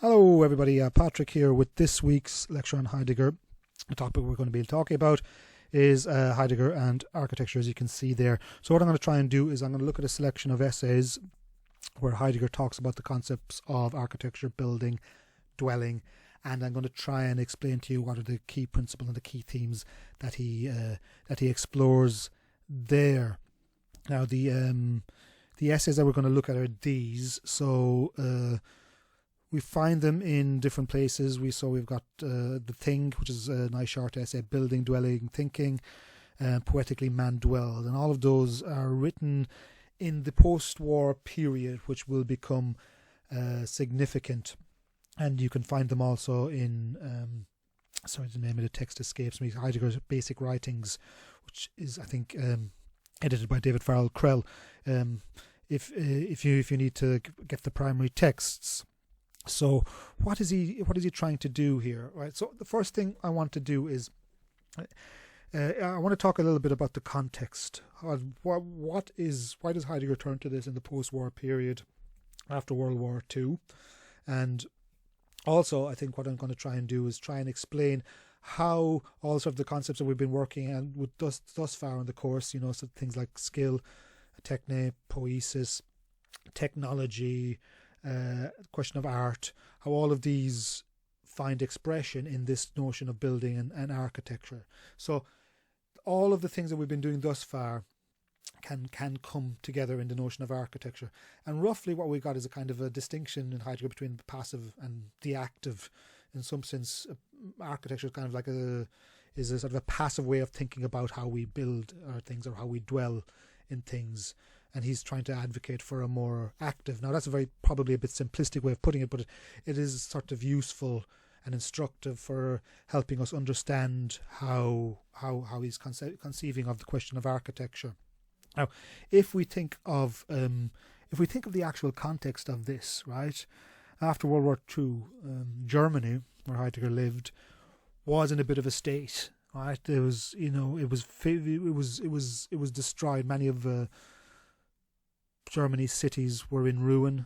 Hello everybody, Patrick here with this week's lecture on Heidegger. The topic we're going to be talking about is Heidegger and architecture, as you can see there. So what I'm going to try and do is I'm going to look at a selection of essays where Heidegger talks about the concepts of architecture, building, dwelling, and I'm going to try and explain to you what are the key principles and the key themes that he explores there. Now the essays that we're going to look at are these. So we find them in different places. We've got The Thing, which is a nice short essay, Building, Dwelling, Thinking, Poetically Man Dwelled. And all of those are written in the post-war period, which will become significant. And you can find them also in, the name of the text escapes me, Heidegger's Basic Writings, which is, I think, edited by David Farrell Krell. If you need to get the primary texts. So what is he trying to do here, right? So the first thing I want to do is I want to talk a little bit about the context. Why does Heidegger turn to this in the post-war period after World War II? And also, I think what I'm going to try and do is try and explain how all of the concepts that we've been working on with thus far in the course, so things like skill, techne, poiesis, technology, question of art, how all of these find expression in this notion of building and architecture. So all of the things that we've been doing thus far can come together in the notion of architecture. And roughly what we got is a kind of a distinction in Heidegger between the passive and the active. In some sense, architecture is kind of like a sort of a passive way of thinking about how we build our things or how we dwell in things. And he's trying to advocate for a more active. Now that's probably a bit simplistic way of putting it, but it is sort of useful and instructive for helping us understand how he's conceiving of the question of architecture. Now, if we think of the actual context of this, right, after World War II, Germany, where Heidegger lived, was in a bit of a state. Right, it was destroyed. Many of Germany's cities were in ruin.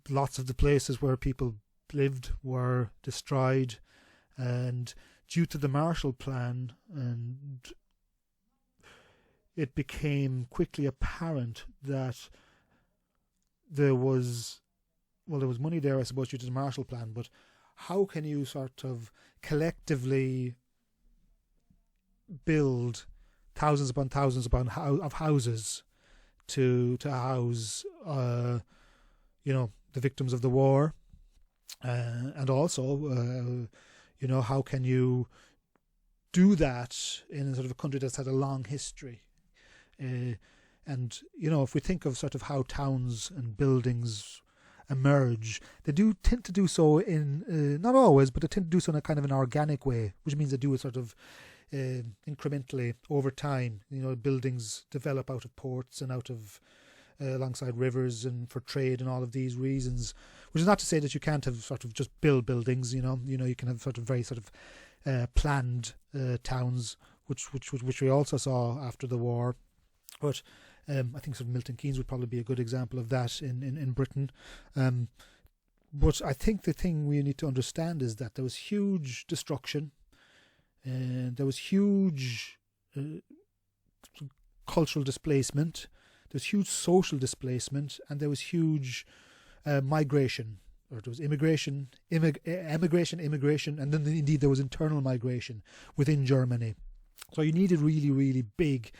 Lots of the places where people lived were destroyed, and due to the Marshall Plan, and it became quickly apparent that there was money there, I suppose, due to the Marshall Plan, but how can you sort of collectively build thousands upon thousands of houses to house the victims of the war, and also how can you do that in sort of a country that's had a long history, and if we think of sort of how towns and buildings emerge, they do tend to do so in not always, but they tend to do so in a kind of an organic way, which means they do it sort of incrementally over time. Buildings develop out of ports and out of alongside rivers and for trade and all of these reasons, which is not to say that you can't have sort of just build buildings. You can have sort of very sort of planned towns, which we also saw after the war. But I think sort of Milton Keynes would probably be a good example of that in Britain. But I think the thing we need to understand is that there was huge destruction, and there was huge cultural displacement, there was huge social displacement, and there was huge migration, or there was immigration, and then indeed there was internal migration within Germany. So you needed really, really big,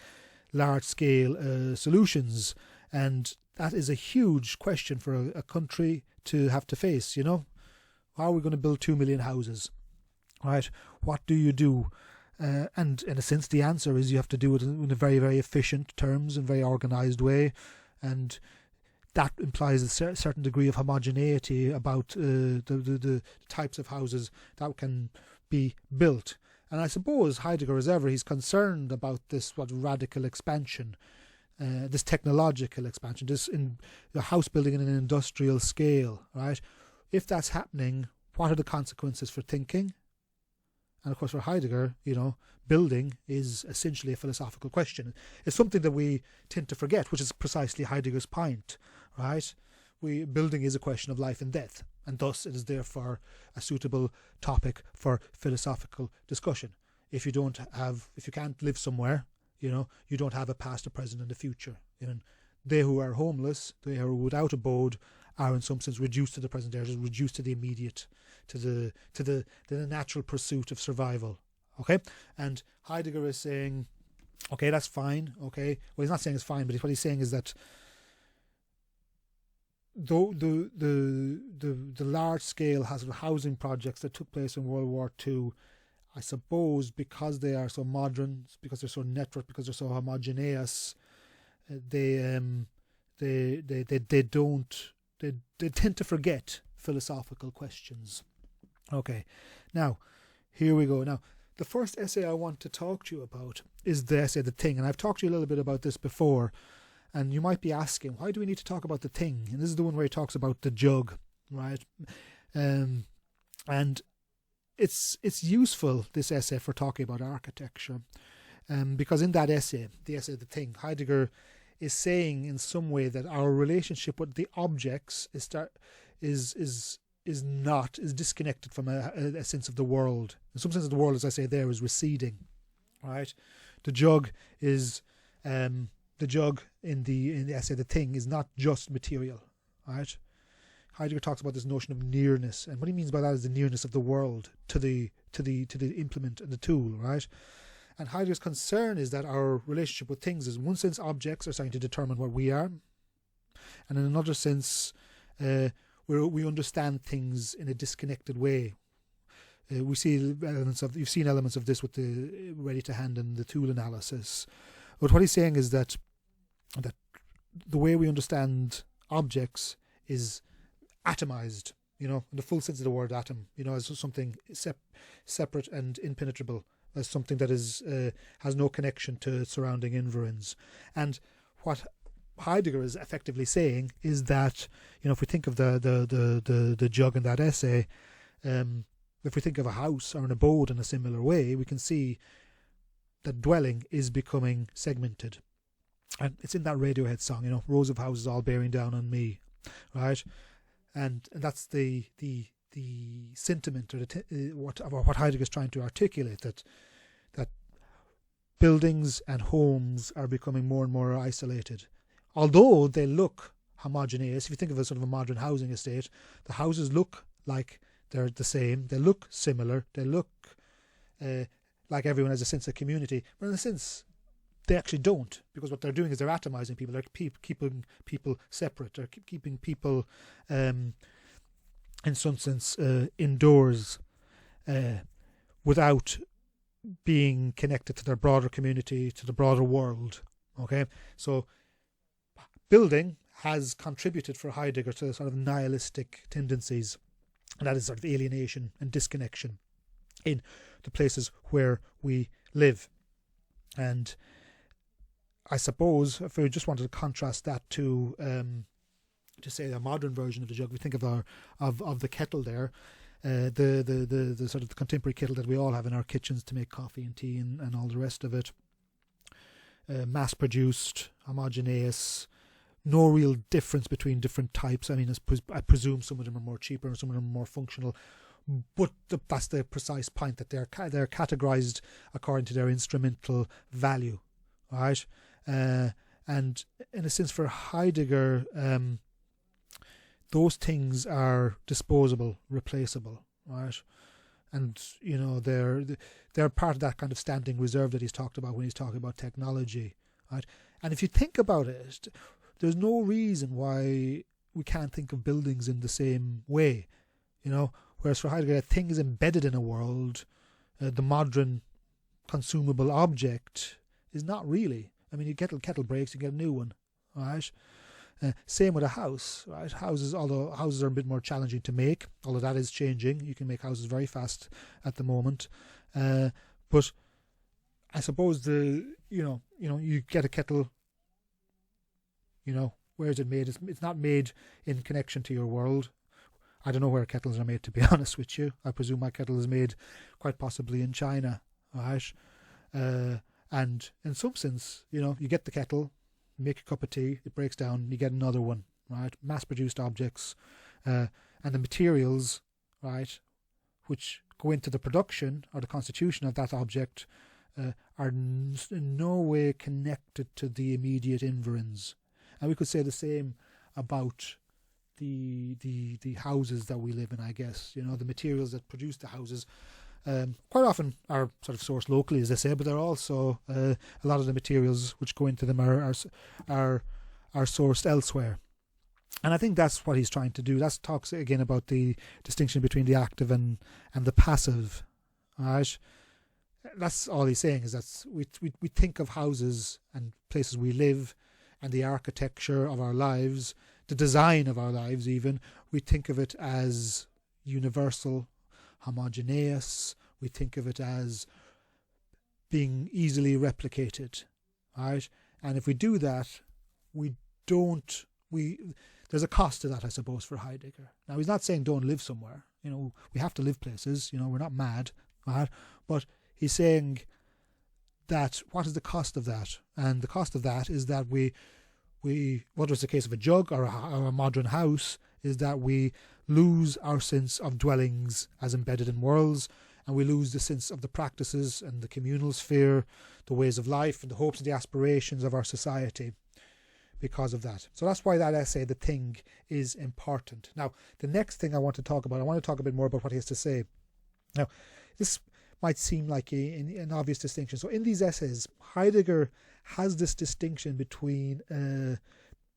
large-scale solutions, and that is a huge question for a country to have to face. How are we going to build 2 million houses? Right? What do you do? And in a sense, the answer is you have to do it in a very, very efficient terms and very organised way, and that implies a certain degree of homogeneity about the types of houses that can be built. And I suppose Heidegger, as ever, he's concerned about this radical expansion, this technological expansion, this in the house building in an industrial scale, right? If that's happening, what are the consequences for thinking? And of course, for Heidegger, building is essentially a philosophical question. It's something that we tend to forget, which is precisely Heidegger's point, right? building is a question of life and death, and thus it is therefore a suitable topic for philosophical discussion. If you can't live somewhere, you don't have a past, a present, and a future. They who are homeless, they who are without abode, are in some sense reduced to the present day, reduced to the immediate, to the natural pursuit of survival. Okay, and Heidegger is saying, okay, that's fine. Okay, well, he's not saying it's fine, but what he's saying is that though the large scale housing projects that took place in World War II, I suppose because they are so modern, because they're so networked, because they're so homogeneous, they tend to forget philosophical questions. Okay, now here we go. Now, the first essay I want to talk to you about is the essay The Thing, and I've talked to you a little bit about this before, and you might be asking, why do we need to talk about the thing? And this is the one where he talks about the jug, right? And it's useful, this essay, for talking about architecture, because in that essay, the essay The Thing, Heidegger is saying in some way that our relationship with the objects is disconnected from a sense of the world. In some sense of the world, as I say there, is receding, right? The jug is the jug in the essay The Thing is not just material, right? Heidegger talks about this notion of nearness, and what he means by that is the nearness of the world to the implement and the tool, right? And Heidegger's concern is that our relationship with things is, in one sense, objects are starting to determine what we are, and in another sense, we understand things in a disconnected way. You've seen elements of this with the ready to hand and the tool analysis. But what he's saying is that the way we understand objects is atomized, in the full sense of the word atom, as something separate and impenetrable, as something that is has no connection to surrounding environs. And what Heidegger is effectively saying is that, if we think of the jug in that essay, if we think of a house or an abode in a similar way, we can see that dwelling is becoming segmented. And it's in that Radiohead song, rows of houses all bearing down on me, right? And that's the sentiment, or what Heidegger is trying to articulate, that buildings and homes are becoming more and more isolated. Although they look homogeneous, if you think of a sort of a modern housing estate, the houses look like they're the same, they look similar, they look like everyone has a sense of community, but in a sense they actually don't, because what they're doing is they're atomizing people, they're keeping people separate, they're keeping people in some sense indoors without being connected to their broader community, to the broader world. Okay, so building has contributed for Heidegger to sort of nihilistic tendencies, and that is sort of alienation and disconnection in the places where we live. And I suppose if we just wanted to contrast that to say a modern version of the jug, we think of the kettle there, the sort of the contemporary kettle that we all have in our kitchens to make coffee and tea and all the rest of it. Mass produced, homogeneous, no real difference between different types. I mean, I presume some of them are more cheaper and some of them are more functional, but that's the precise point, that they're categorized according to their instrumental value, right? And in a sense, for Heidegger, those things are disposable, replaceable, right? And they're part of that kind of standing reserve that he's talked about when he's talking about technology, right? And if you think about it, there's no reason why we can't think of buildings in the same way, Whereas for Heidegger, a thing is embedded in a world. The modern consumable object is not really. I mean, you get a kettle breaks, you get a new one, right? Same with a house, right? Although houses are a bit more challenging to make, although that is changing. You can make houses very fast at the moment, but I suppose you get a kettle. Where is it made? It's not made in connection to your world. I don't know where kettles are made, to be honest with you. I presume my kettle is made quite possibly in China, right? And in some sense, you get the kettle, make a cup of tea, it breaks down, you get another one, right? Mass-produced objects, and the materials, right, which go into the production or the constitution of that object are in no way connected to the immediate environs. And we could say the same about the houses that we live in, I guess. The materials that produce the houses quite often are sort of sourced locally, as they say, but they're also a lot of the materials which go into them are sourced elsewhere. And I think that's what he's trying to do. That talks again about the distinction between the active and the passive. Right? That's all he's saying, is that we think of houses and places we live and the architecture of our lives, the design of our lives even, we think of it as universal, homogeneous. We think of it as being easily replicated. Right? And if we do that, there's a cost to that, I suppose, for Heidegger. Now, he's not saying don't live somewhere. We have to live places. We're not mad, right? But he's saying that what is the cost of that? And the cost of that is that we whether it's the case of a jug or a modern house, is that we lose our sense of dwellings as embedded in worlds, and we lose the sense of the practices and the communal sphere, the ways of life and the hopes and the aspirations of our society because of that. So that's why that essay, The Thing, is important. Now, the next thing I want to talk about, I want to talk a bit more about what he has to say. Now, this might seem like an obvious distinction. So in these essays, Heidegger has this distinction between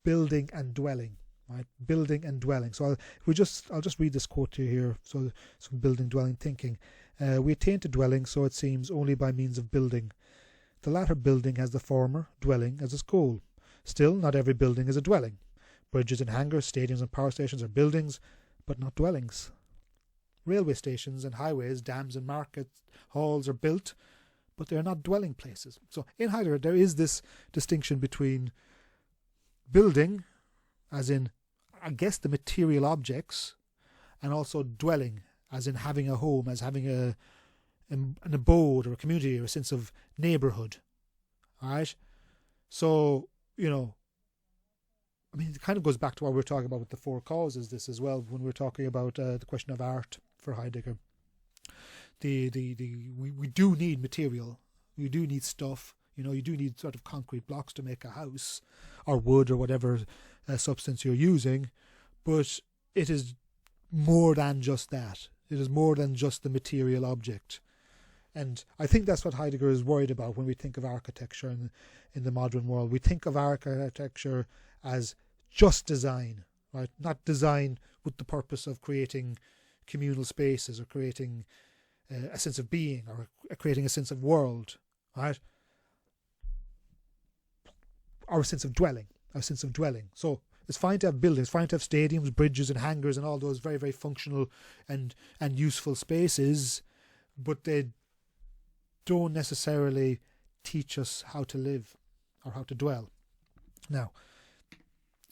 building and dwelling, right? Building and dwelling. So I'll just read this quote to you here. So some building, dwelling thinking. We attain to dwelling, so it seems, only by means of building. The latter building has the former, dwelling, as its goal. Still, not every building is a dwelling. Bridges and hangars, stadiums and power stations are buildings, but not dwellings. Railway stations and highways, dams and market halls are built, but they are not dwelling places. So in Heidegger, there is this distinction between building, as in, I guess, the material objects, and also dwelling, as in having a home, as having an abode or a community or a sense of neighbourhood. All right? So, it kind of goes back to what we were talking about with the four causes, this as well, when we were talking about the question of art for Heidegger. We do need material. We do need stuff. You do need sort of concrete blocks to make a house, or wood, or whatever substance you're using. But it is more than just that. It is more than just the material object. And I think that's what Heidegger is worried about when we think of architecture in the modern world. We think of architecture as just design, right? Not design with the purpose of creating communal spaces or creating a sense of being or creating a sense of world, right? Or a sense of dwelling, So it's fine to have buildings, fine to have stadiums, bridges and hangars and all those very, very functional and useful spaces, but they don't necessarily teach us how to live or how to dwell. Now,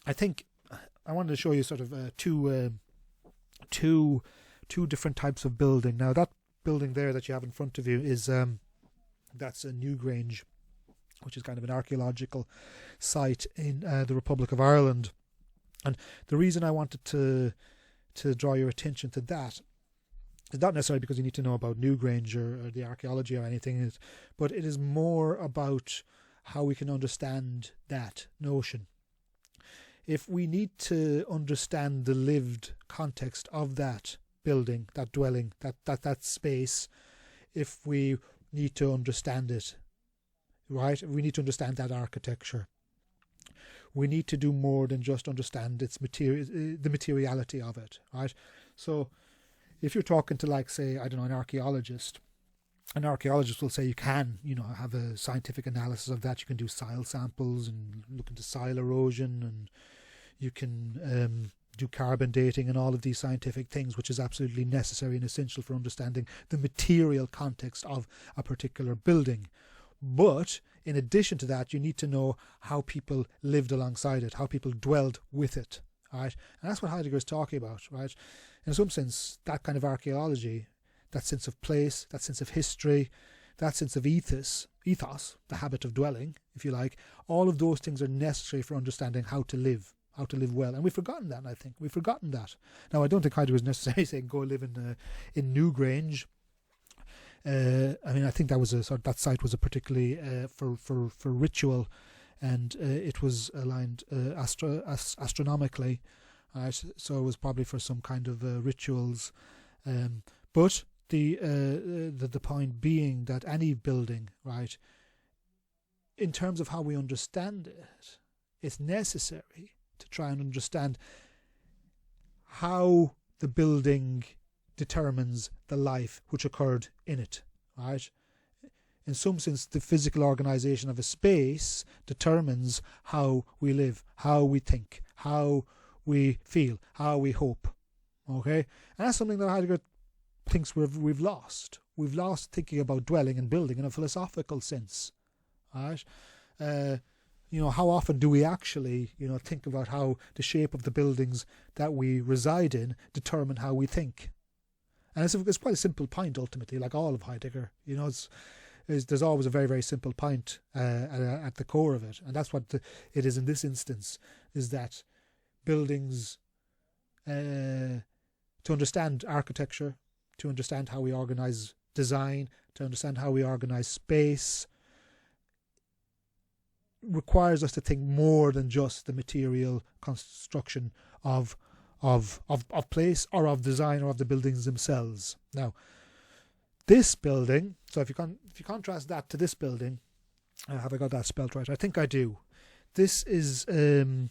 I think I wanted to show you sort of two different types of building. Now, that building there that you have in front of you is that's a Newgrange, which is kind of an archaeological site in the Republic of Ireland. And the reason I wanted to draw your attention to that is not necessarily because you need to know about Newgrange or the archaeology or anything, but it is more about how we can understand that notion. If we need to understand the lived context of that building, that dwelling, that space, if we need to understand it, right? We need to understand that architecture. We need to do more than just understand its the materiality of it, right? So if you're talking to, like, say, I don't know, an archaeologist will say you can, have a scientific analysis of that. You can do soil samples and look into soil erosion, and you can do carbon dating and all of these scientific things, which is absolutely necessary and essential for understanding the material context of a particular building. But in addition to that, you need to know how people lived alongside it, how people dwelled with it, right? And that's what Heidegger is talking about, right? In some sense, that kind of archaeology, that sense of place, that sense of history, that sense of ethos, the habit of dwelling, if you like, all of those things are necessary for understanding how to live, well, and we've forgotten that. I think we've forgotten that. Now, I don't think Heidegger was necessarily saying go live in Newgrange. I mean, I think that was that site was a particularly for ritual, and it was aligned astronomically, right? So it was probably for some kind of rituals. But the point being that any building, right, in terms of how we understand it, it's necessary to try and understand how the building determines the life which occurred in it, right? In some sense, the physical organisation of a space determines how we live, how we think, how we feel, how we hope, okay? And that's something that Heidegger thinks we've lost. We've lost thinking about dwelling and building in a philosophical sense, right? How often do we actually, think about how the shape of the buildings that we reside in determine how we think? And it's quite a simple point, ultimately, like all of Heidegger. There's always a very, very simple point at the core of it. And that's what it is in this instance, is that buildings, to understand architecture, to understand how we organise design, to understand how we organise space, requires us to think more than just the material construction of place or of design or of the buildings themselves. Now, this building, so if you contrast that to this building, have I got that spelt right? I think I do. This is, I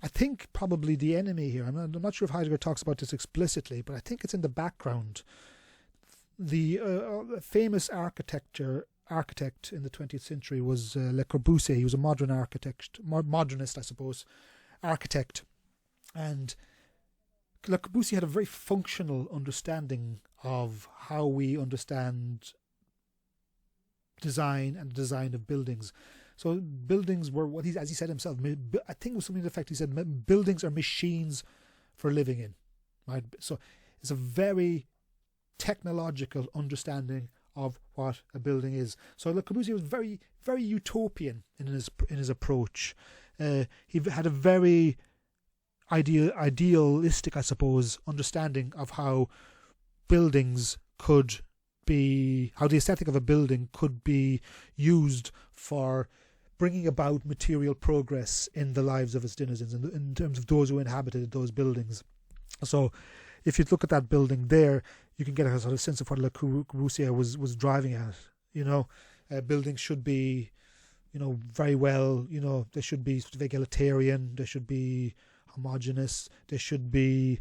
think, probably the enemy here. I'm not sure if Heidegger talks about this explicitly, but I think it's in the background. The famous architect in the 20th century was Le Corbusier. He was a modernist, I suppose, architect. And Le Corbusier had a very functional understanding of how we understand design and the design of buildings. So buildings were what as he said himself, I think it was something to the effect he said, buildings are machines for living in, right? So it's a very technological understanding of what a building is. So Le Corbusier was very, very utopian in his approach. He had a very idealistic, I suppose, understanding of how buildings could be, how the aesthetic of a building could be used for bringing about material progress in the lives of its denizens, in terms of those who inhabited those buildings. So if you look at that building there, you can get a sort of sense of what Le Corbusier was driving at. Buildings should be, very well, they should be sort of egalitarian, they should be homogeneous, they should be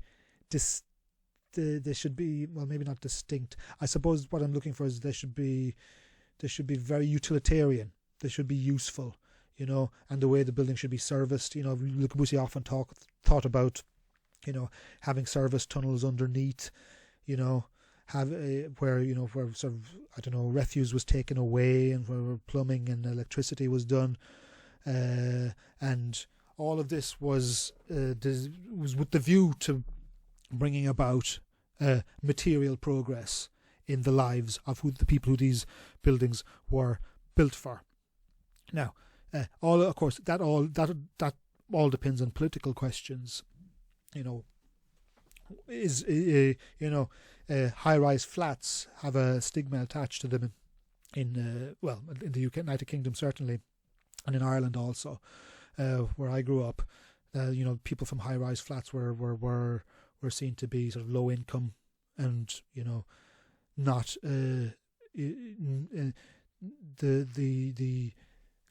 well, maybe not distinct. I suppose what I'm looking for is they should be very utilitarian. They should be useful, and the way the building should be serviced. Le Corbusier often thought about, having service tunnels underneath, where sort of, refuse was taken away and where plumbing and electricity was done, and all of this was with the view to bringing about material progress in the lives of the people who these buildings were built for. Now, of course, that all depends on political questions. High-rise flats have a stigma attached to them in the UK, United Kingdom certainly, and in Ireland also, where I grew up. People from high-rise flats were seen to be sort of low income, and not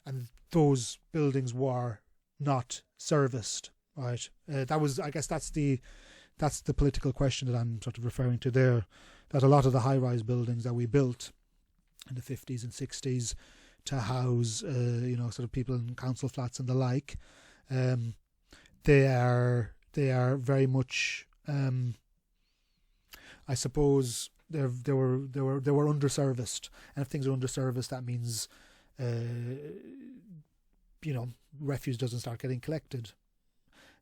and those buildings were not serviced, right? I guess that's the political question that I'm sort of referring to there. That a lot of the high-rise buildings that we built in the 50s and 60s to house, sort of people in council flats and the like, they are very much, I suppose, they were underserviced, and if things are underserviced, that means, refuse doesn't start getting collected.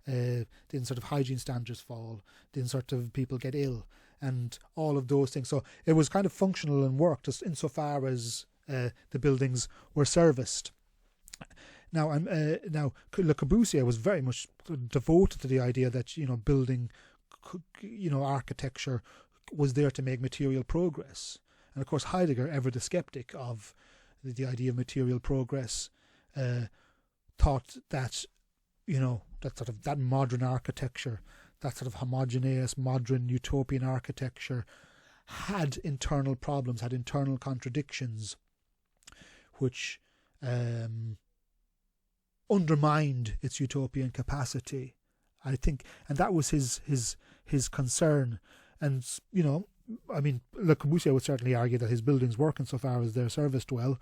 Then sort of hygiene standards fall. Then sort of people get ill, and all of those things. So it was kind of functional and worked just insofar as the buildings were serviced. Now, now Le Corbusier was very much devoted to the idea that building, architecture was there to make material progress, and of course Heidegger, ever the skeptic of the idea of material progress, thought that that modern architecture, that sort of homogeneous modern utopian architecture, had internal problems, had internal contradictions, which undermined its utopian capacity, I think, and that was his concern. And Le Corbusier would certainly argue that his buildings work insofar as they're serviced well,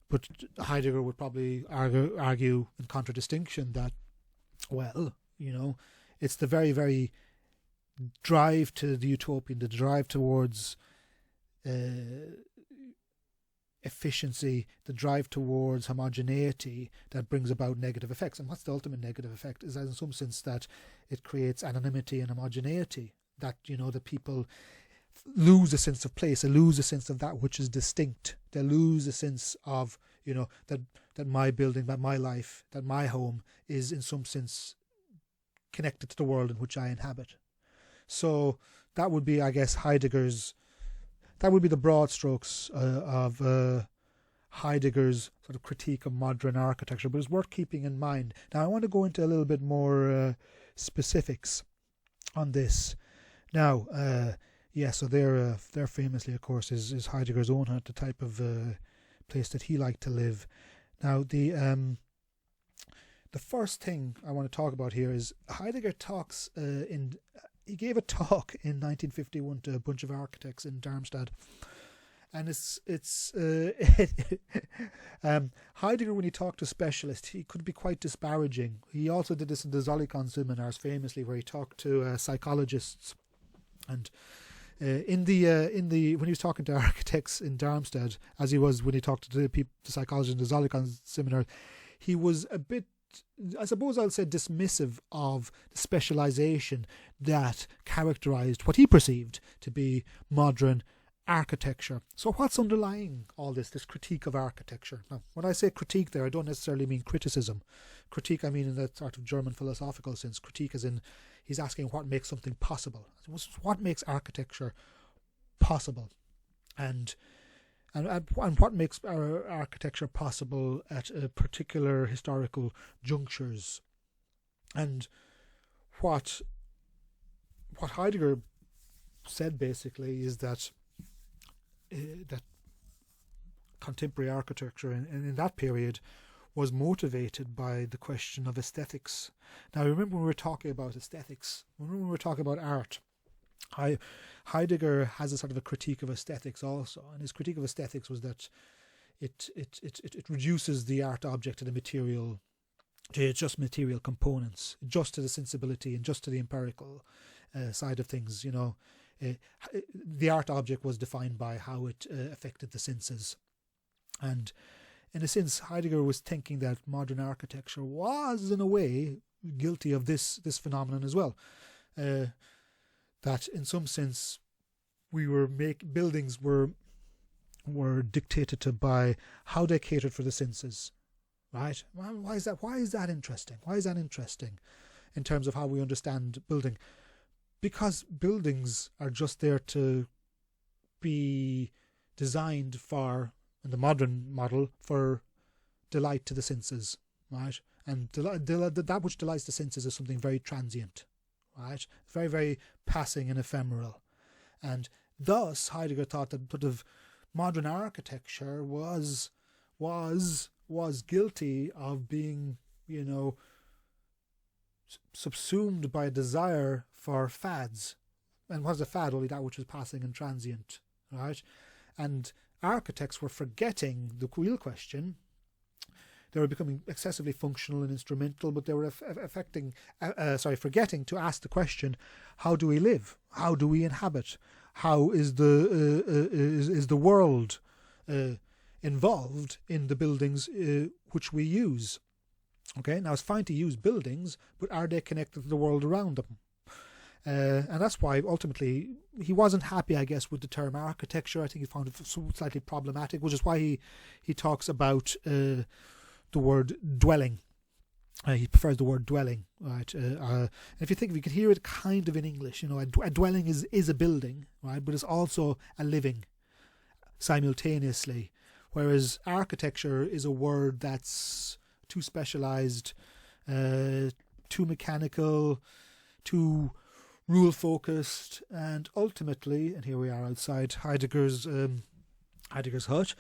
but Heidegger would probably argue in contradistinction that, it's the very, very drive to the utopian, the drive towards efficiency, the drive towards homogeneity that brings about negative effects. And what's the ultimate negative effect is that in some sense that it creates anonymity and homogeneity, that the people lose a sense of place, they lose a sense of that which is distinct, they lose a sense of that my building, that my life, that my home is in some sense connected to the world in which I inhabit. So that would be, I guess, that would be the broad strokes of Heidegger's sort of critique of modern architecture, but it's worth keeping in mind. Now I want to go into a little bit more specifics on this. Now, so they're famously, of course, is Heidegger's own the type of place that he liked to live. Now the first thing I want to talk about here is Heidegger talks he gave a talk in 1951 to a bunch of architects in Darmstadt, and it's Heidegger, when he talked to specialists, he could be quite disparaging. He also did this in the Zollikon seminars famously, where he talked to psychologists, and when he was talking to architects in Darmstadt, as he was when he talked to the psychologists in the Zollikon seminar, he was a bit, I suppose I'll say, dismissive of the specialization that characterized what he perceived to be modern architecture. So what's underlying all this critique of architecture? Now, when I say critique there, I don't necessarily mean criticism. Critique, I mean in that sort of German philosophical sense. Critique as in, he's asking what makes something possible. What makes architecture possible? And what makes our architecture possible at particular historical junctures. And what Heidegger said basically is that that contemporary architecture in that period was motivated by the question of aesthetics. Now remember, when we were talking about aesthetics, when we were talking about art, Heidegger has a sort of a critique of aesthetics also, and his critique of aesthetics was that it reduces the art object to the material, to just material components, just to the sensibility and just to the empirical side of things. The art object was defined by how it affected the senses, and in a sense Heidegger was thinking that modern architecture was in a way guilty of this phenomenon as well. That in some sense buildings were dictated to by how they catered for the senses, right? Why is that? Why is that interesting? Why is that interesting in terms of how we understand building? Because buildings are just there to be designed for, in the modern model, for delight to the senses, right? And that which delights the senses is something very transient, right? Very, very passing and ephemeral. And thus Heidegger thought that sort of modern architecture was guilty of being, subsumed by a desire for fads. And what is a fad? Only that which is passing and transient, right? And architects were forgetting the real question. They were becoming excessively functional and instrumental, but they were forgetting to ask the question: how do we live? How do we inhabit? How is the world involved in the buildings which we use? Okay, now it's fine to use buildings, but are they connected to the world around them? And that's why ultimately he wasn't happy, I guess, with the term architecture. I think he found it slightly problematic, which is why he talks about the word dwelling. He prefers the word dwelling, right? If you think, we could hear it kind of in English, you know, a dwelling is a building, right? But it's also a living simultaneously. Whereas architecture is a word that's too specialized, too mechanical, too rule-focused, and ultimately, and here we are outside Heidegger's hut,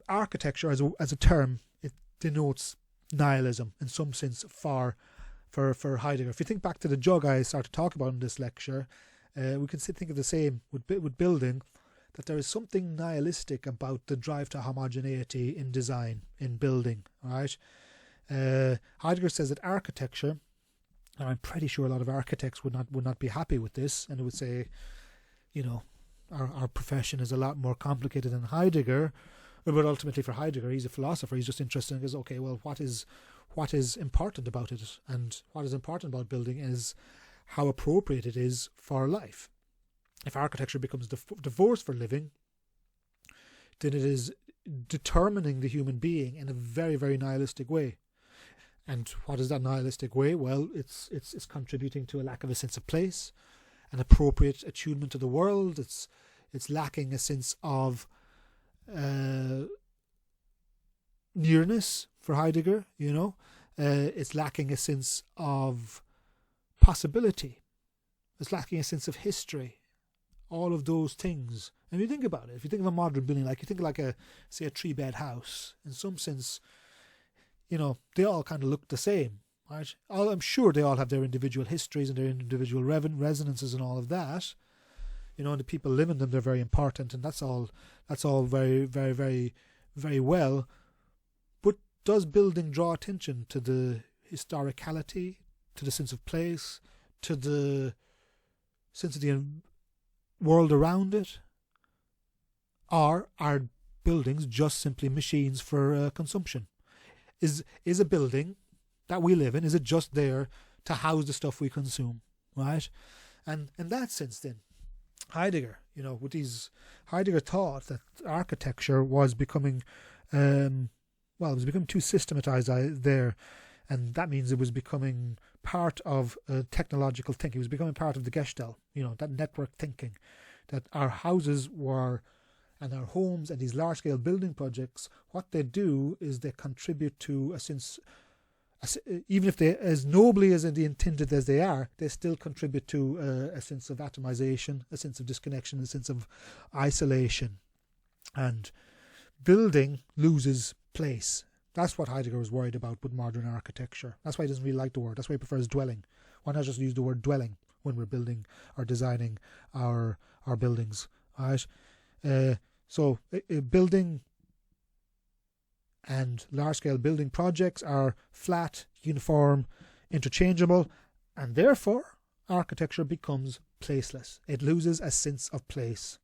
architecture as a term, it denotes nihilism in some sense for Heidegger. If you think back to the jug I started to talk about in this lecture, we can think of the same with building, that there is something nihilistic about the drive to homogeneity in design, in building, right? Heidegger says that architecture, and I'm pretty sure a lot of architects would not be happy with this, and it would say, you know, our profession is a lot more complicated than Heidegger. But ultimately for Heidegger, he's a philosopher. He's just interested in, goes, okay, well, what is important about it? And what is important about building is how appropriate it is for life. If architecture becomes divorced for living, then it is determining the human being in a very, very nihilistic way. And what is that nihilistic way? Well, it's contributing to a lack of a sense of place, an appropriate attunement to the world. It's lacking a sense of nearness for Heidegger, you know. It's lacking a sense of possibility. It's lacking a sense of history. All of those things. And if you think about it, if you think of a modern building, like you think like a 3-bed house, in some sense, you know, they all kind of look the same, right? I'm sure they all have their individual histories and their individual resonances and all of that. You know, and the people live in them, they're very important, and that's all very, very, very, very well. But does building draw attention to the historicality, to the sense of place, to the sense of the world around it? Or are buildings just simply machines for consumption? Is a building that we live in, is it just there to house the stuff we consume, right? And in that sense then, Heidegger, you know, Heidegger thought that architecture was becoming, it was becoming too systematized there, and that means it was becoming part of technological thinking. It was becoming part of the Gestalt, you know, that network thinking, that our houses were, and our homes and these large-scale building projects, what they do is they contribute to a sense, even if they, as nobly as they intended as they are, they still contribute to a sense of atomization, a sense of disconnection, a sense of isolation. And building loses place. That's what Heidegger was worried about with modern architecture. That's why he doesn't really like the word. That's why he prefers dwelling. Why not just use the word dwelling when we're building or designing our buildings? Right? So building and large-scale building projects are flat, uniform, interchangeable, and therefore architecture becomes placeless. It loses a sense of place,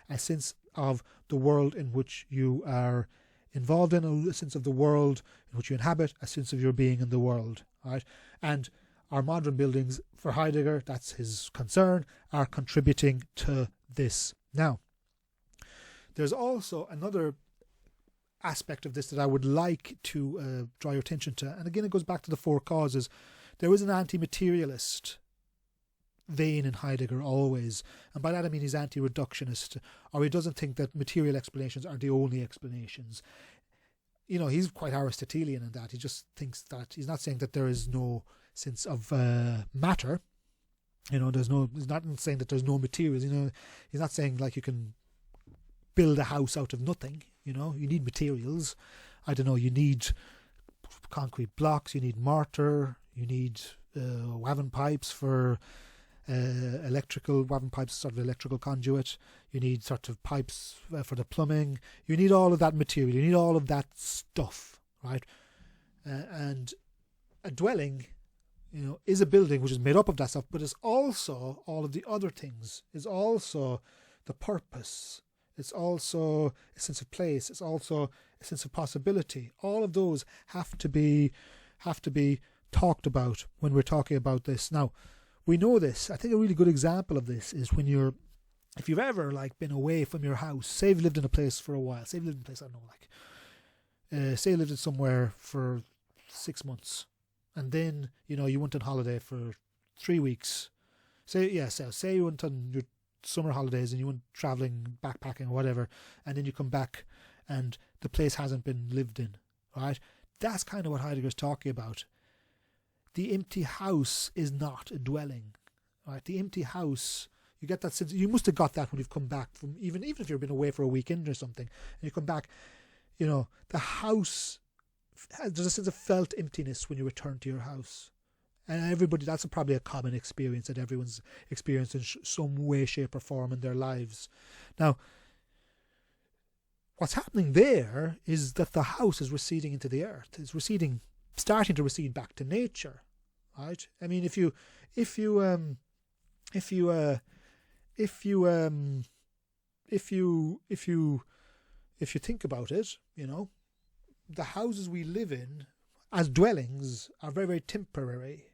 a sense of the world in which you are involved in, a sense of the world in which you inhabit, a sense of your being in the world. Right? And our modern buildings, for Heidegger, that's his concern, are contributing to this. Now, there's also another aspect of this that I would like to draw your attention to, and again it goes back to the four causes. There is an anti-materialist vein in Heidegger always, and by that I mean he's anti-reductionist, or he doesn't think that material explanations are the only explanations. You know, he's quite Aristotelian in that. He just thinks that, he's not saying that there is no sense of matter. You know, he's not saying that there's no materials. You know, he's not saying like you can build a house out of nothing. You know, you need materials. I don't know, you need concrete blocks, you need mortar, you need Waven pipes for Waven pipes, sort of electrical conduit. You need sort of pipes for the plumbing. You need all of that material. You need all of that stuff, right? And a dwelling, you know, is a building which is made up of that stuff, but it's also all of the other things. It's also the purpose. It's also a sense of place. It's also a sense of possibility. All of those have to be talked about when we're talking about this. Now, we know this. I think a really good example of this is if you've ever like been away from your house, say you've lived in a place for a while, say you've lived in a place, I don't know, like say you lived somewhere for 6 months, and then you went on holiday for 3 weeks. Say you went on your summer holidays and you went traveling, backpacking or whatever, and then you come back and the place hasn't been lived in, right? That's kind of what Heidegger's talking about. The empty house is not a dwelling, right? The empty house, you get that sense. You must have got that when you've come back from, even if you've been away for a weekend or something, and you come back, the house, there's a sense of felt emptiness when you return to your house. And everybody, that's probably a common experience that everyone's experienced in some way, shape or form in their lives. Now, what's happening there is that the house is receding into the earth. It's starting to recede back to nature, right? I mean, if you think about it, the houses we live in as dwellings are very, very temporary.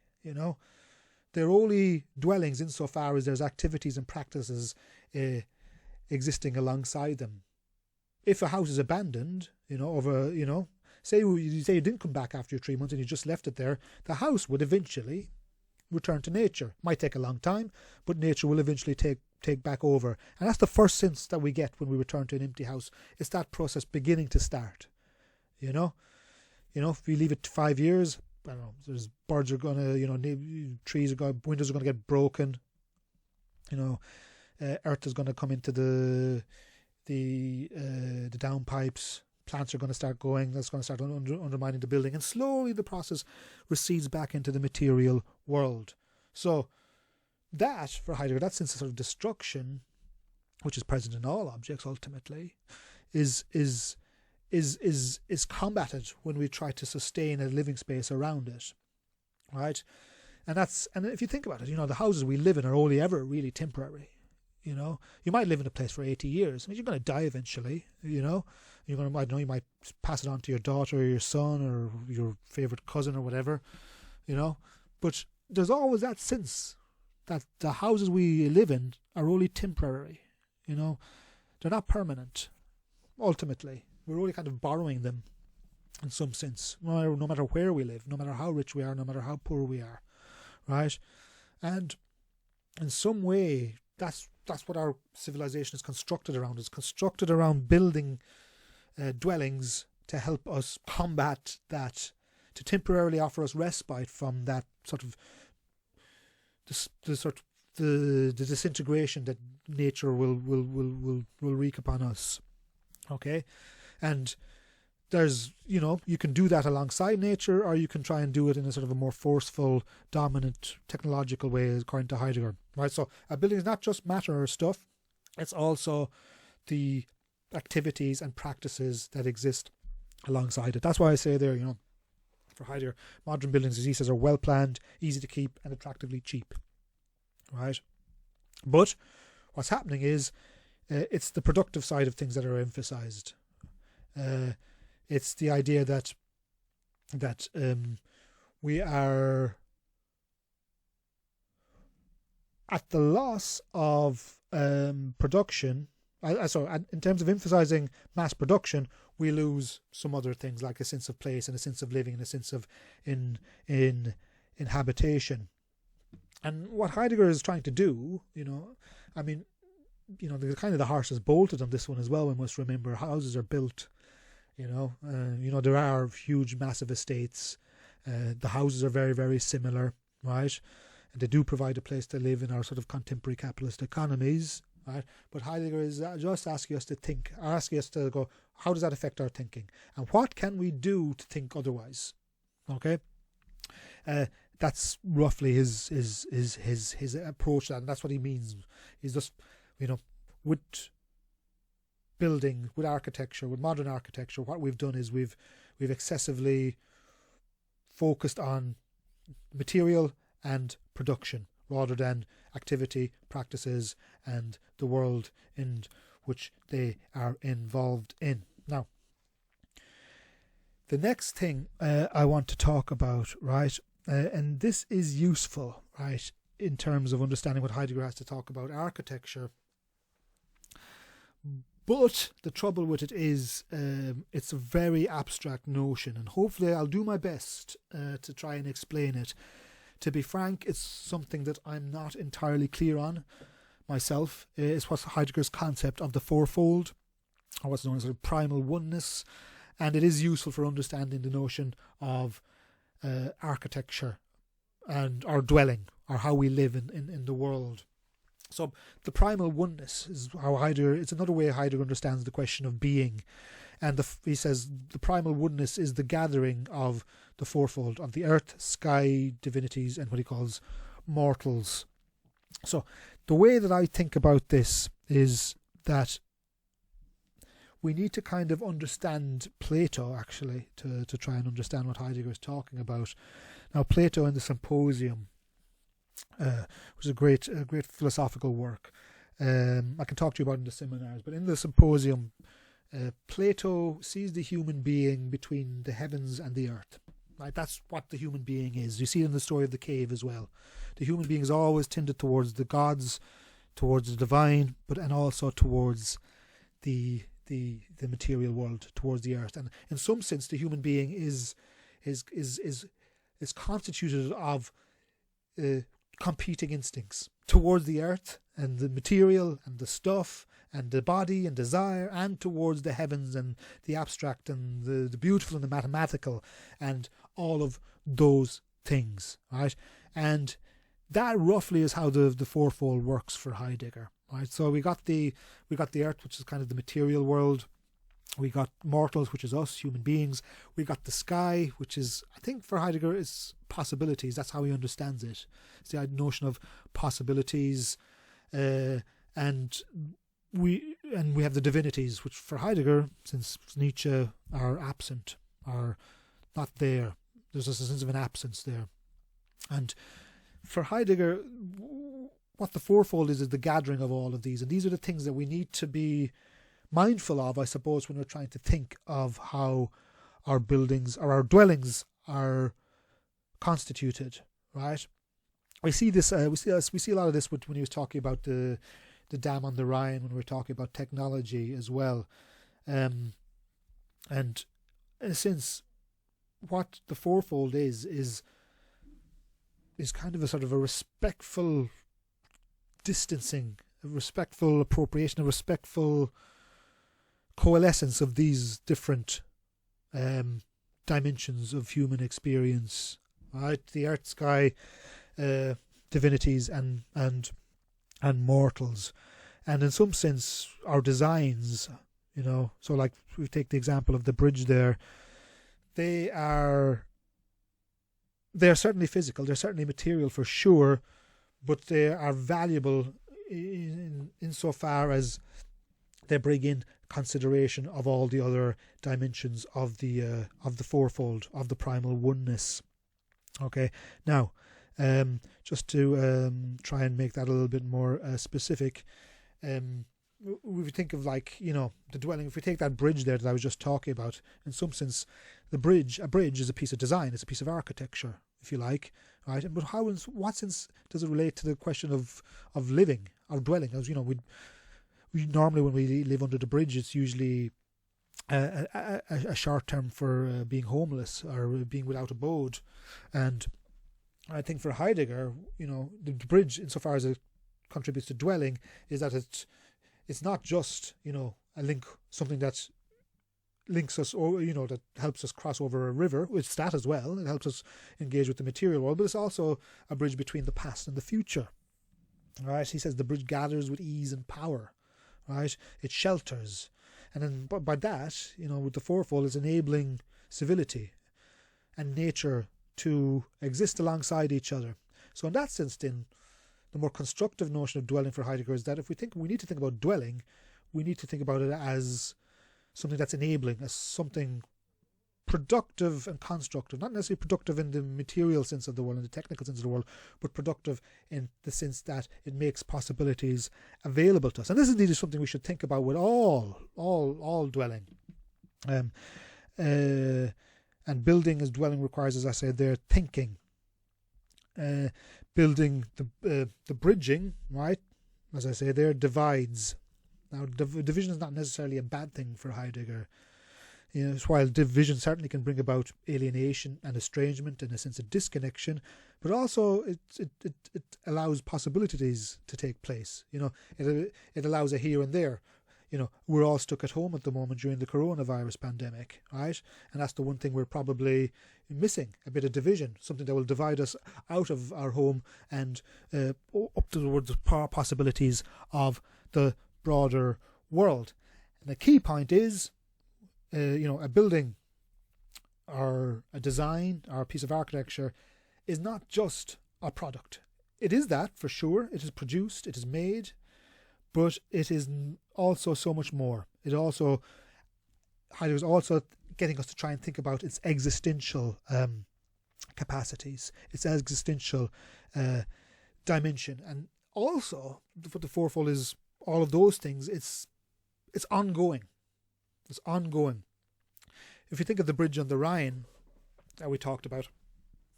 They're only dwellings insofar as there's activities and practices existing alongside them. If a house is abandoned, say you didn't come back after your 3 months and you just left it there, the house would eventually return to nature. Might take a long time, but nature will eventually take back over. And that's the first sense that we get when we return to an empty house. It's that process beginning to start. If we leave it 5 years, I don't know, there's birds are gonna, trees are going, windows are gonna get broken. Earth is gonna come into the downpipes. Plants are going to start going. That's going to start undermining the building, and slowly the process recedes back into the material world. So that, for Heidegger, that sense of sort of destruction, which is present in all objects ultimately, is combated when we try to sustain a living space around it, right? And if you think about it, the houses we live in are only ever really temporary. You might live in a place for 80 years. I mean, you're going to die eventually. You might pass it on to your daughter or your son or your favorite cousin or whatever. But there's always that sense that the houses we live in are only temporary. They're not permanent. Ultimately, we're only kind of borrowing them in some sense. No matter where we live, no matter how rich we are, no matter how poor we are, right? And in some way, that's what our civilization is constructed around. It's constructed around building dwellings to help us combat that, to temporarily offer us respite from that sort of the disintegration that nature will wreak upon us. Okay, and there's you can do that alongside nature, or you can try and do it in a sort of a more forceful, dominant, technological way, according to Heidegger. Right, so a building is not just matter or stuff; it's also the activities and practices that exist alongside it. That's why I say there, for Heidegger, modern buildings, as he says, are well planned, easy to keep, and attractively cheap. Right, but what's happening is it's the productive side of things that are emphasized. It's the idea that we are at the loss of production. In terms of emphasizing mass production, we lose some other things like a sense of place and a sense of living and a sense of inhabitation. And what Heidegger is trying to do, the kind of the horse is bolted on this one as well. We must remember houses are built. There are huge, massive estates. The houses are very, very similar, right? And they do provide a place to live in our sort of contemporary capitalist economies, right? But Heidegger is just asking us to think, asking us to go, how does that affect our thinking? And what can we do to think otherwise? Okay? That's roughly his approach to that, and that's what he means. He's just, with building, with architecture, with modern architecture, what we've done is we've excessively focused on material and production rather than activity, practices, and the world in which they are involved in. Now, the next thing I want to talk about, right, and this is useful, right, in terms of understanding what Heidegger has to talk about architecture. But the trouble with it is it's a very abstract notion, and hopefully I'll do my best to try and explain it. To be frank, it's something that I'm not entirely clear on myself. It's what's Heidegger's concept of the fourfold, or what's known as a primal oneness, and it is useful for understanding the notion of architecture and our dwelling, or how we live in the world. So the primal oneness is how Heidegger, it's another way Heidegger understands the question of being. And he says the primal oneness is the gathering of the fourfold, of the earth, sky, divinities, and what he calls mortals. So the way that I think about this is that we need to kind of understand Plato, actually, to try and understand what Heidegger is talking about. Now, Plato in the Symposium, which is a great philosophical work. I can talk to you about it in the seminars, but in the Symposium, Plato sees the human being between the heavens and the earth. Right, that's what the human being is. You see it in the story of the cave as well. The human being is always tended towards the gods, towards the divine, and also towards the material world, towards the earth. And in some sense, the human being is constituted of competing instincts towards the earth and the material and the stuff and the body and desire, and towards the heavens and the abstract and the beautiful and the mathematical and all of those things, right? And that roughly is how the fourfold works for Heidegger, right? So we got the earth, which is kind of the material world. We got mortals, which is us, human beings. We got the sky, which is, I think for Heidegger, is possibilities. That's how he understands it. It's the notion of possibilities, and we have the divinities, which for Heidegger, since Nietzsche, are absent, are not there. There's just a sense of an absence there. And for Heidegger, what the fourfold is the gathering of all of these. And these are the things that we need to be mindful of, I suppose, when we're trying to think of how our buildings or our dwellings are constituted, right? We see this. We see a lot of this when he was talking about the dam on the Rhine, when we were talking about technology as well, and in a sense, what the fourfold is kind of a sort of a respectful distancing, a respectful appropriation, a respectful coalescence of these different dimensions of human experience, right? The earth, sky, divinities, and mortals, and in some sense, our designs. So like we take the example of the bridge there. They are certainly physical. They're certainly material for sure, but they are valuable insofar as they bring in consideration of all the other dimensions of the fourfold, of the primal oneness. Okay, now just to try and make that a little bit more specific, we think of the dwelling. If we take that bridge there that I was just talking about, in some sense, a bridge is a piece of design. It's a piece of architecture, if you like, right? But what sense does it relate to the question of living, of dwelling? As we normally, when we live under the bridge, it's usually a short term for being homeless or being without abode. And I think for Heidegger, the bridge, insofar as it contributes to dwelling, is that it's not just a link, something that links us, or that helps us cross over a river. It's that as well. It helps us engage with the material world, but it's also a bridge between the past and the future. Right? He says the bridge gathers with ease and power. Right? It shelters, and then by that, with the fourfold, is enabling civility and nature to exist alongside each other. So in that sense, then, the more constructive notion of dwelling for Heidegger is that if we need to think about dwelling, we need to think about it as something that's enabling, as something productive and constructive, not necessarily productive in the material sense of the word, in the technical sense of the word, but productive in the sense that it makes possibilities available to us. And this is indeed something we should think about with all dwelling. And building as dwelling requires, as I said there, thinking. Building the bridging, right, as I say there, divides. Now, division is not necessarily a bad thing for Heidegger. While division certainly can bring about alienation and estrangement and a sense of disconnection, but also it allows possibilities to take place. It allows a here and there. We're all stuck at home at the moment during the coronavirus pandemic, right? And that's the one thing we're probably missing, a bit of division, something that will divide us out of our home and up towards the possibilities of the broader world. And the key point is, a building or a design or a piece of architecture is not just a product. It is that, for sure. It is produced, it is made, but it is also so much more. Heidegger's also getting us to try and think about its existential capacities, its existential dimension. And also, what the Fourfold is, all of those things, it's ongoing. It's ongoing. If you think of the bridge on the Rhine that we talked about,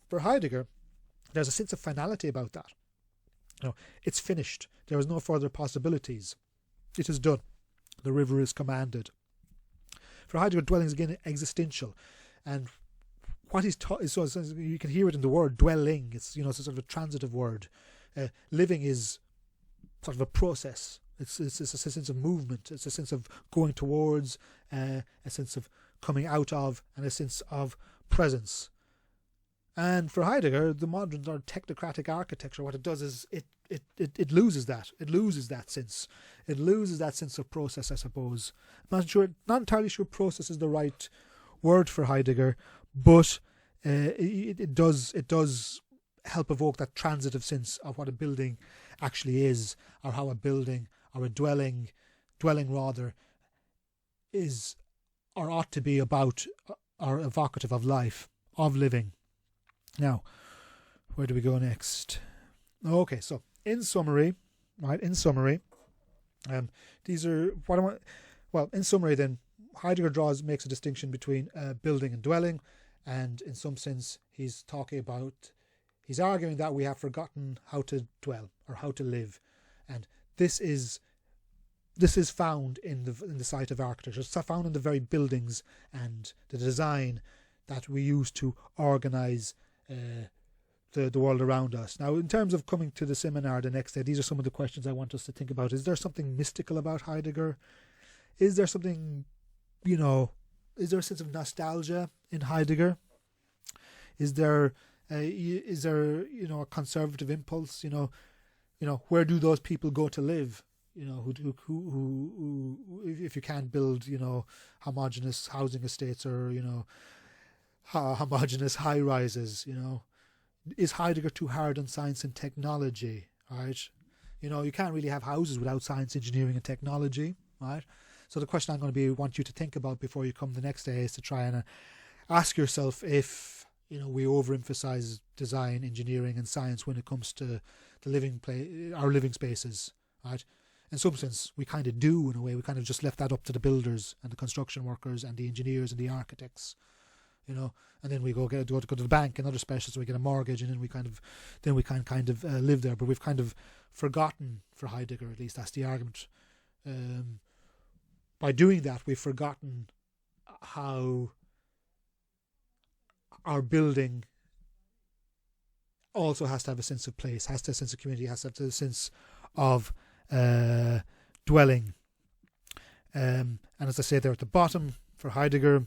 for Heidegger, there's a sense of finality about that. It's finished. There is no further possibilities. It is done. The river is commanded. For Heidegger, dwelling is again existential, and what he's taught is, so you can hear it in the word dwelling. It's it's a sort of a transitive word. Living is sort of a process. It's a sense of movement. It's a sense of going towards, a sense of coming out of, and a sense of presence. And for Heidegger, the modern or technocratic architecture, what it does is it loses that. It loses that sense. It loses that sense of process, I suppose. Not entirely sure process is the right word for Heidegger, but it does help evoke that transitive sense of what a building actually is, or how a building or a dwelling rather, is or ought to be about or evocative of life, of living. Now, where do we go next? Okay, so in summary, these are what I want. Well, in summary, then Heidegger makes a distinction between building and dwelling, and in some sense, he's arguing that we have forgotten how to dwell or how to live, and this is found in the site of architecture. It's found in the very buildings and the design that we use to organise the world around us. Now, in terms of coming to the seminar the next day, these are some of the questions I want us to think about. Is there something mystical about Heidegger? Is there something, is there a sense of nostalgia in Heidegger? Is there a conservative impulse? Where do those people go to live? Who if you can't build, homogeneous housing estates or, homogeneous high rises, is Heidegger too hard on science and technology, right? You can't really have houses without science, engineering and technology, right? So the question I'm going to want you to think about before you come the next day is to try and ask yourself if, we overemphasize design, engineering and science when it comes to our living spaces, right? In some sense, we kind of do, in a way. We kind of just left that up to the builders and the construction workers and the engineers and the architects, and then we go to the bank and other specialists, so we get a mortgage, and then we kind of live there. But we've kind of forgotten, for Heidegger at least, that's the argument. By doing that, we've forgotten how our building also has to have a sense of place, has to have a sense of community, has to have a sense of dwelling. And as I say there at the bottom, for Heidegger,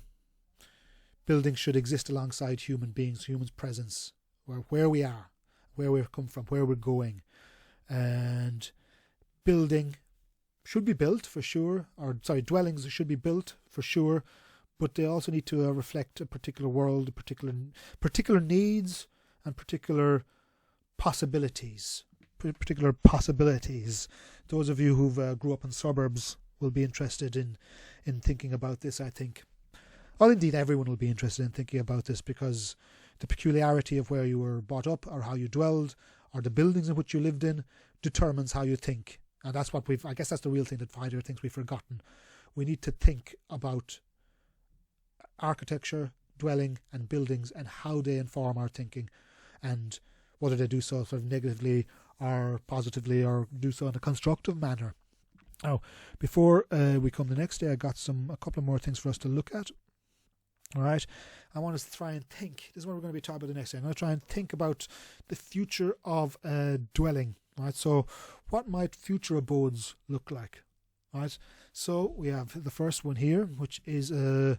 buildings should exist alongside human beings, humans' presence, where we are, where we've come from, where we're going. And building should be built for sure, dwellings should be built for sure, but they also need to reflect a particular world, particular needs and particular possibilities. Those of you who've grew up in suburbs will be interested in thinking about this, I think. Well, indeed, everyone will be interested in thinking about this, because the peculiarity of where you were brought up or how you dwelled or the buildings in which you lived in determines how you think. And that's what I guess that's the real thing that Heidegger thinks we've forgotten. We need to think about architecture, dwelling and buildings and how they inform our thinking, and whether they do so sort of negatively or positively, or do so in a constructive manner. Now, before we come the next day, I got a couple of more things for us to look at. All right, I want us to try and think. This is what we're going to be talking about the next day. I'm going to try and think about the future of dwelling. All right, so what might future abodes look like? All right, so we have the first one here, which is I'm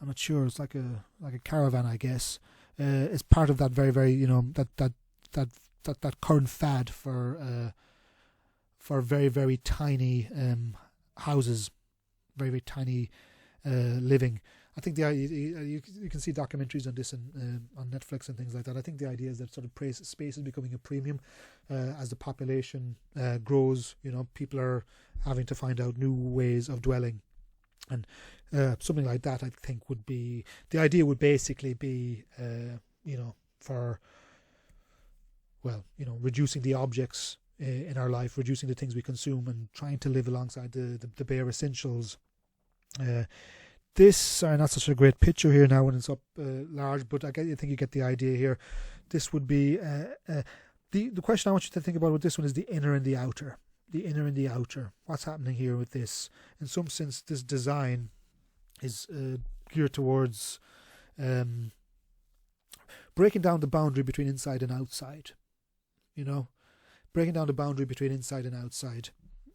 not sure. It's like a caravan, I guess. It's part of that very, very that current fad for very, very tiny houses, very, very tiny living. I think you can see documentaries on this on Netflix and things like that. I think the idea is that sort of space is becoming a premium as the population grows. People are having to find out new ways of dwelling, and something like that I think would be the idea. Would basically be for reducing the objects in our life, reducing the things we consume, and trying to live alongside the bare essentials. Sorry, not such a great picture here now when it's up large, but I think you get the idea here. This would be the question I want you to think about with this one is the inner and the outer. The inner and the outer. What's happening here with this? In some sense, this design is geared towards breaking down the boundary between inside and outside. Breaking down the boundary between inside and outside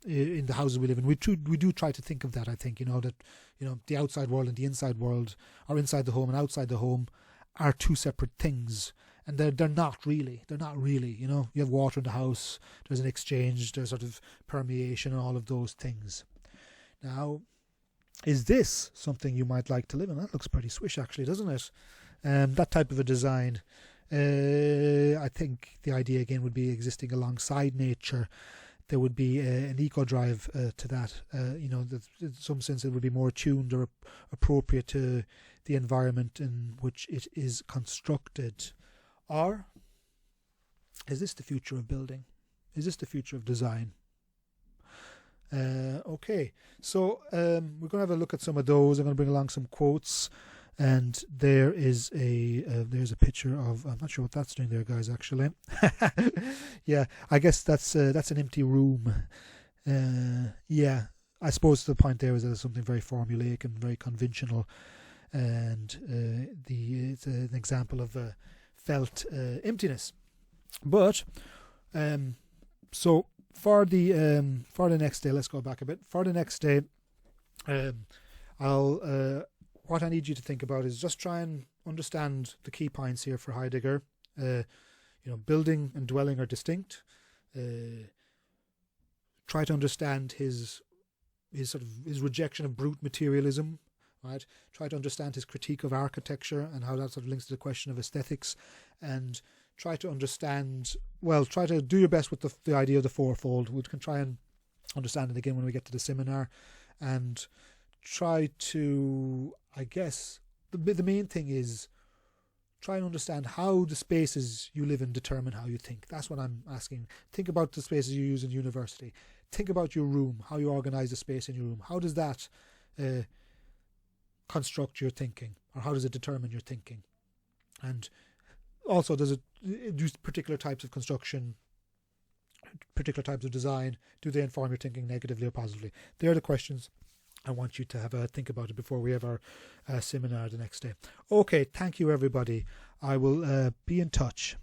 in the houses we live in. We do try to think of that. I think that the outside world and the inside world, or inside the home and outside the home, are two separate things, and they're not really. They're not really. You have water in the house. There's an exchange. There's sort of permeation and all of those things. Now, is this something you might like to live in? That looks pretty swish, actually, doesn't it? That type of a design. I think the idea again would be existing alongside nature. There would be an eco drive to that. That in some sense it would be more attuned or appropriate to the environment in which it is constructed. Or is this the future of building? Is this the future of design? Okay, so we're going to have a look at some of those. I'm going to bring along some quotes. And there is there's a picture of, I'm not sure what that's doing there, guys, actually. Yeah, I guess that's an empty room. Yeah, I suppose the point there is that it's something very formulaic and very conventional, and it's an example of felt emptiness. But so for the next day, let's go back a bit. For the next day, what I need you to think about is just try and understand the key points here for Heidegger. Building and dwelling are distinct. Try to understand his rejection of brute materialism. Right. Try to understand his critique of architecture and how that sort of links to the question of aesthetics, and try to do your best with the idea of the fourfold. We can try and understand it again when we get to the seminar, and try to, I guess, the main thing is try and understand how the spaces you live in determine how you think. That's what I'm asking. Think about the spaces you use in university. Think about your room, how you organize the space in your room. How does that construct your thinking, or how does it determine your thinking? And also, does it do particular types of construction, particular types of design, do they inform your thinking negatively or positively? They're the questions I want you to have a think about it before we have our seminar the next day. Okay, thank you everybody. I will be in touch.